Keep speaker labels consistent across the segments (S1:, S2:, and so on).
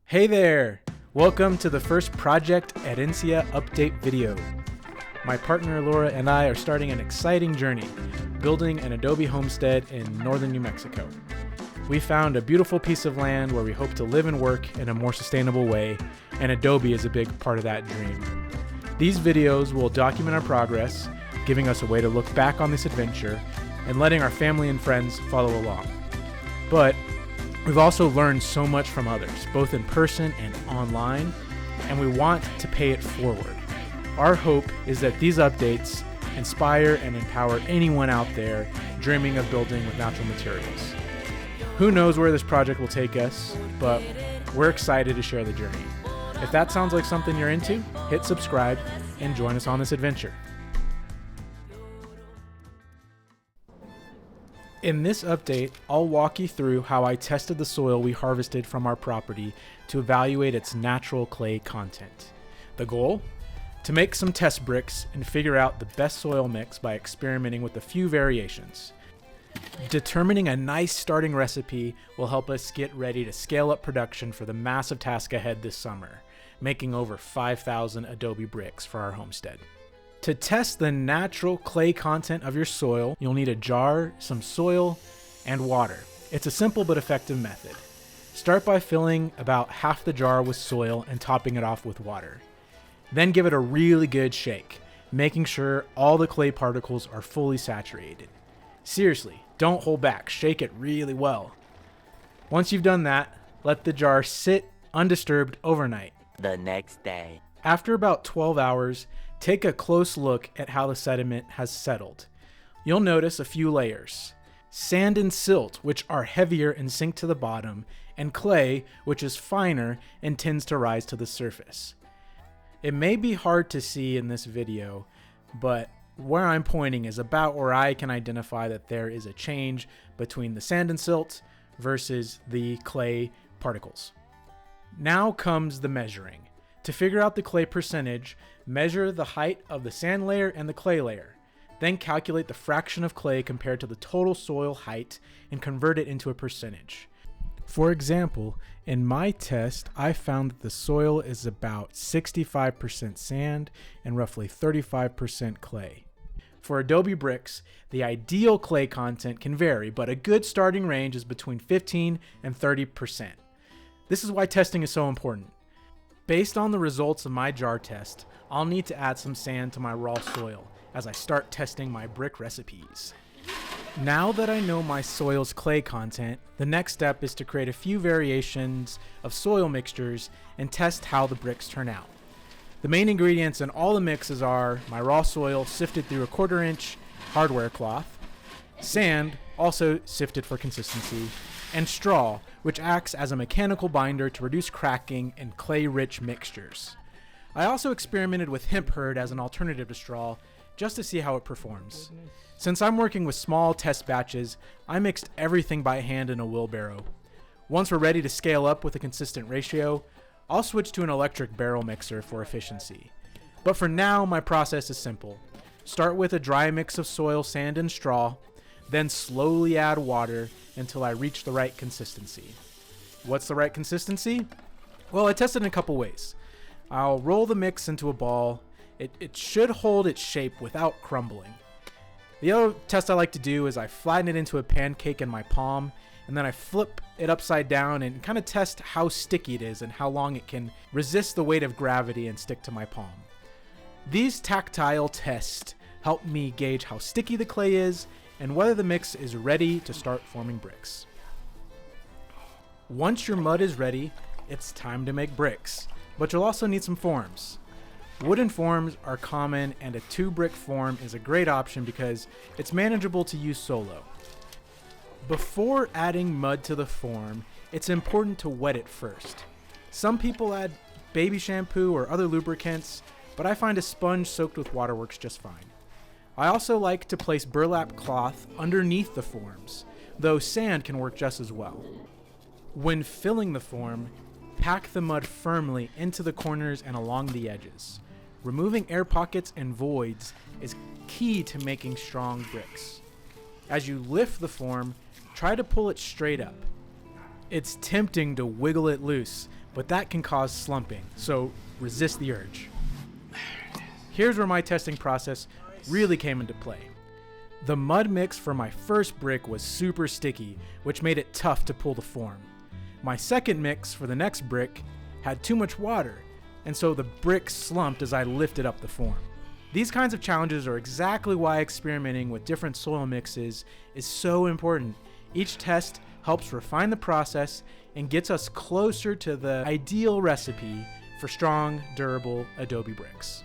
S1: Hey there! Welcome to the first Project Herencia update video. My partner Laura and I are starting an exciting journey, building an Adobe homestead in northern New Mexico. We found a beautiful piece of land where we hope to live and work in a more sustainable way, and Adobe is a big part of that dream. These videos will document our progress, giving us a way to look back on this adventure, and letting our family and friends follow along. But we've also learned so much from others, both in person and online, and we want to pay it forward. Our hope is that these updates inspire and empower anyone out there dreaming of building with natural materials. Who knows where this project will take us, but we're excited to share the journey. If that sounds like something you're into, hit subscribe and join us on this adventure. In this update, I'll walk you through how I tested the soil we harvested from our property to evaluate its natural clay content. The goal? To make some test bricks and figure out the best soil mix by experimenting with a few variations. Determining a nice starting recipe will help us get ready to scale up production for the massive task ahead this summer, making over 5,000 Adobe bricks for our homestead. To test the natural clay content of your soil, you'll need a jar, some soil, and water. It's a simple but effective method. Start by filling about half the jar with soil and topping it off with water. Then give it a really good shake, making sure all the clay particles are fully saturated. Seriously, don't hold back, shake it really well. Once you've done that, let the jar sit undisturbed overnight.
S2: The next day.
S1: After about 12 hours, take a close look at how the sediment has settled. You'll notice a few layers. Sand and silt, which are heavier and sink to the bottom, and clay, which is finer and tends to rise to the surface. It may be hard to see in this video, but where I'm pointing is about where I can identify that there is a change between the sand and silt versus the clay particles. Now comes the measuring. To figure out the clay percentage, measure the height of the sand layer and the clay layer. Then calculate the fraction of clay compared to the total soil height and convert it into a percentage. For example, in my test, I found that the soil is about 65% sand and roughly 35% clay. For Adobe bricks, the ideal clay content can vary, but a good starting range is between 15 and 30%. This is why testing is so important. Based on the results of my jar test, I'll need to add some sand to my raw soil as I start testing my brick recipes. Now that I know my soil's clay content, the next step is to create a few variations of soil mixtures and test how the bricks turn out. The main ingredients in all the mixes are my raw soil sifted through a 1/4 inch hardware cloth, sand, also sifted for consistency, and straw, which acts as a mechanical binder to reduce cracking in clay-rich mixtures. I also experimented with hemp hurd as an alternative to straw, just to see how it performs. Since I'm working with small test batches, I mixed everything by hand in a wheelbarrow. Once we're ready to scale up with a consistent ratio, I'll switch to an electric barrel mixer for efficiency. But for now, my process is simple. Start with a dry mix of soil, sand, and straw, then slowly add water until I reach the right consistency. What's the right consistency? Well, I tested in a couple ways. I'll roll the mix into a ball. It should hold its shape without crumbling. The other test I like to do is I flatten it into a pancake in my palm, and then I flip it upside down and kind of test how sticky it is and how long it can resist the weight of gravity and stick to my palm. These tactile tests help me gauge how sticky the clay is and whether the mix is ready to start forming bricks. Once your mud is ready, it's time to make bricks, but you'll also need some forms. Wooden forms are common, and a 2-brick form is a great option because it's manageable to use solo. Before adding mud to the form, it's important to wet it first. Some people add baby shampoo or other lubricants, but I find a sponge soaked with water works just fine. I also like to place burlap cloth underneath the forms, though sand can work just as well. When filling the form, pack the mud firmly into the corners and along the edges. Removing air pockets and voids is key to making strong bricks. As you lift the form, try to pull it straight up. It's tempting to wiggle it loose, but that can cause slumping, so resist the urge. Here's where my testing process really came into play. The mud mix for my first brick was super sticky, which made it tough to pull the form. My second mix for the next brick had too much water, and so the brick slumped as I lifted up the form. These kinds of challenges are exactly why experimenting with different soil mixes is so important. Each test helps refine the process and gets us closer to the ideal recipe for strong, durable adobe bricks.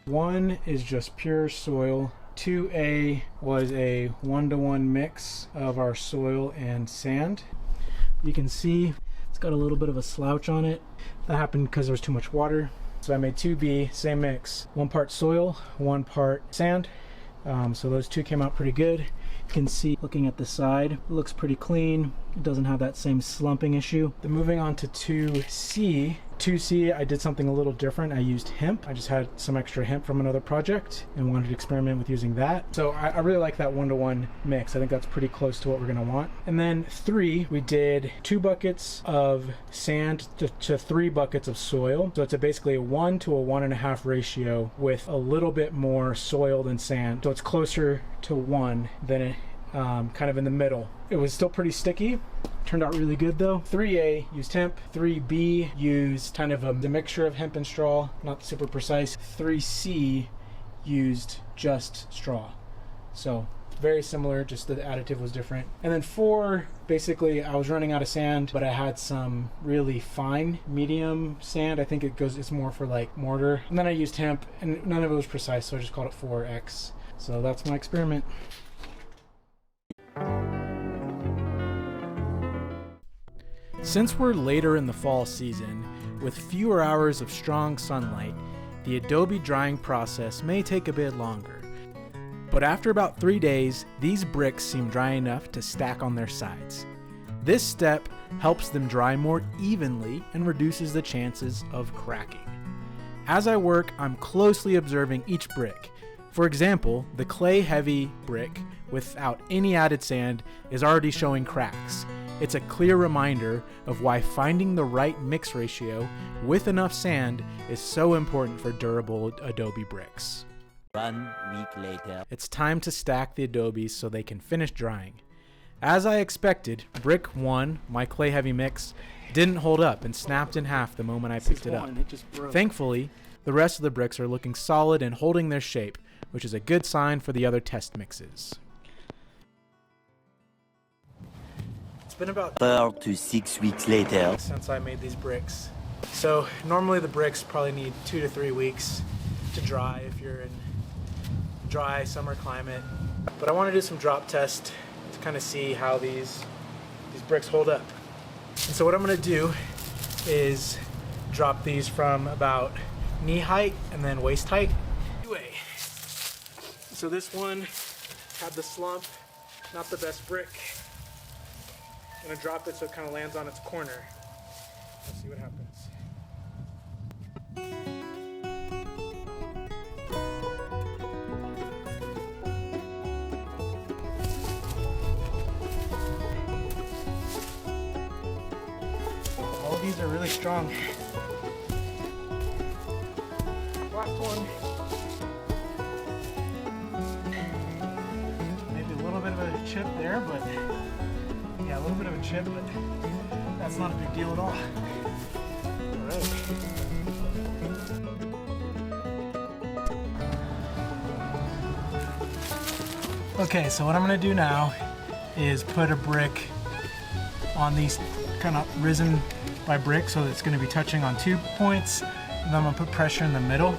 S1: 1 is just pure soil. 2A was a 1-to-1 mix of our soil and sand. You can see it's got a little bit of a slouch on it. That happened because there was too much water. So I made 2B, same mix, 1 part soil, 1 part sand. So those two came out pretty good. You can see, looking at the side, it looks pretty clean. It doesn't have that same slumping issue. Then moving on to 2C. 2C, I did something a little different. I used hemp. I just had some extra hemp from another project and wanted to experiment with using that. So I really like that 1-to-1 mix. I think that's pretty close to what we're gonna want. And then 3, we did 2 buckets of sand to 3 buckets of soil. So it's basically a 1 to a 1.5 ratio with a little bit more soil than sand. So it's closer to 1 than kind of in the middle. It was still pretty sticky. Turned out really good though. 3A used hemp. 3B used kind of the mixture of hemp and straw, not super precise. 3C used just straw. So very similar, just the additive was different. And then 4, basically I was running out of sand, but I had some really fine medium sand. I think it's more for like mortar. And then I used hemp, and none of it was precise, so I just called it 4X. So that's my experiment. Since we're later in the fall season, with fewer hours of strong sunlight, the adobe drying process may take a bit longer. But after about 3 days, these bricks seem dry enough to stack on their sides. This step helps them dry more evenly and reduces the chances of cracking. As I work, I'm closely observing each brick. For example, the clay-heavy brick without any added sand is already showing cracks. It's a clear reminder of why finding the right mix ratio with enough sand is so important for durable adobe bricks.
S2: 1 week later.
S1: It's time to stack the adobes so they can finish drying. As I expected, brick 1, my clay-heavy mix, didn't hold up and snapped in half the moment I picked it up. Thankfully, the rest of the bricks are looking solid and holding their shape, which is a good sign for the other test mixes. It's been about
S2: 4 to 6 weeks later
S1: since I made these bricks. So normally the bricks probably need 2 to 3 weeks to dry if you're in dry summer climate. But I want to do some drop test to kind of see how these bricks hold up. And so what I'm going to do is drop these from about knee height and then waist height. Anyway, so this one had the slump, not the best brick. I'm gonna drop it so it kind of lands on its corner. Let's see what happens. All of these are really strong. Last one. Maybe a little bit of a chip there, but yeah, a little bit of a chip, but that's not a big deal at all. All right. Okay, so what I'm gonna do now is put a brick on these kind of risen by brick, so it's gonna be touching on 2 points, and then I'm gonna put pressure in the middle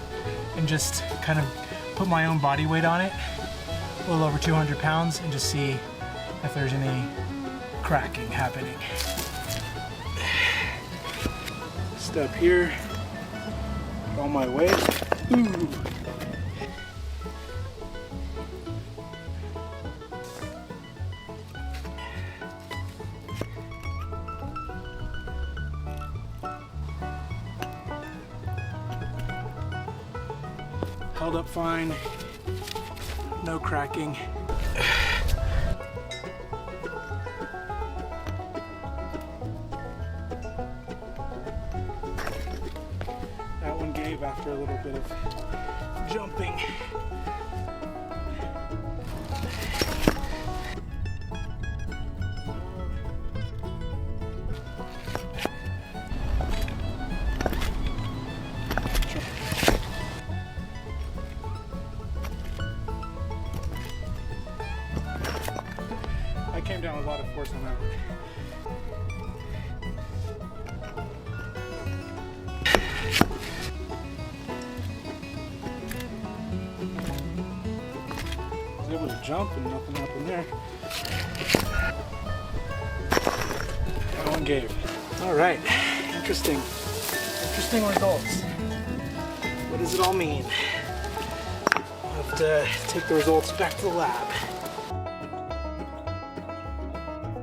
S1: and just kind of put my own body weight on it, a little over 200 pounds, and just see if there's any cracking happening. Step here, all my weight. Ooh. Held up fine, no cracking. cave after a little bit of jumping. I came down with a lot of force on that one. I was able to jump and nothing happened there. That one gave. Alright, interesting results. What does it all mean? I'll have to take the results back to the lab.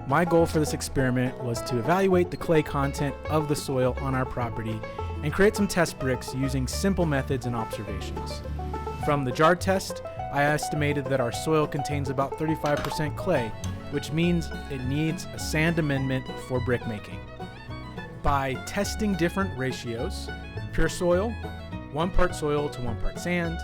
S1: My goal for this experiment was to evaluate the clay content of the soil on our property and create some test bricks using simple methods and observations. From the jar test, I estimated that our soil contains about 35% clay, which means it needs a sand amendment for brick making. By testing different ratios, pure soil, 1 part soil to 1 part sand,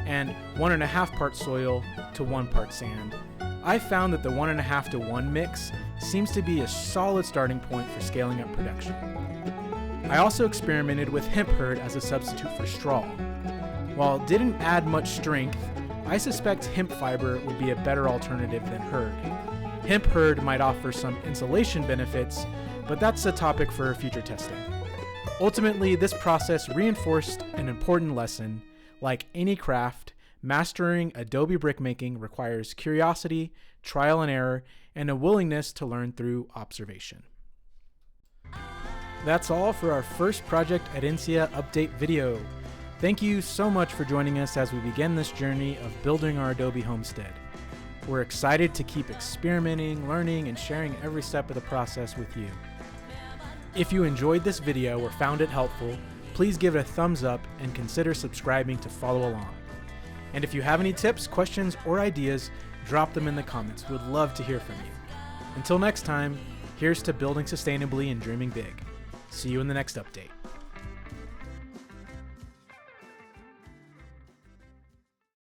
S1: and 1.5 part soil to 1 part sand, I found that the 1.5 to 1 mix seems to be a solid starting point for scaling up production. I also experimented with hemp hurd as a substitute for straw. While it didn't add much strength, I suspect hemp fiber would be a better alternative than hurd. Hemp hurd might offer some insulation benefits, but that's a topic for future testing. Ultimately, this process reinforced an important lesson. Like any craft, mastering Adobe brickmaking requires curiosity, trial and error, and a willingness to learn through observation. That's all for our first Project Herencia update video. Thank you so much for joining us as we begin this journey of building our Adobe homestead. We're excited to keep experimenting, learning, and sharing every step of the process with you. If you enjoyed this video or found it helpful, please give it a thumbs up and consider subscribing to follow along. And if you have any tips, questions, or ideas, drop them in the comments. We would love to hear from you. Until next time, here's to building sustainably and dreaming big. See you in the next update.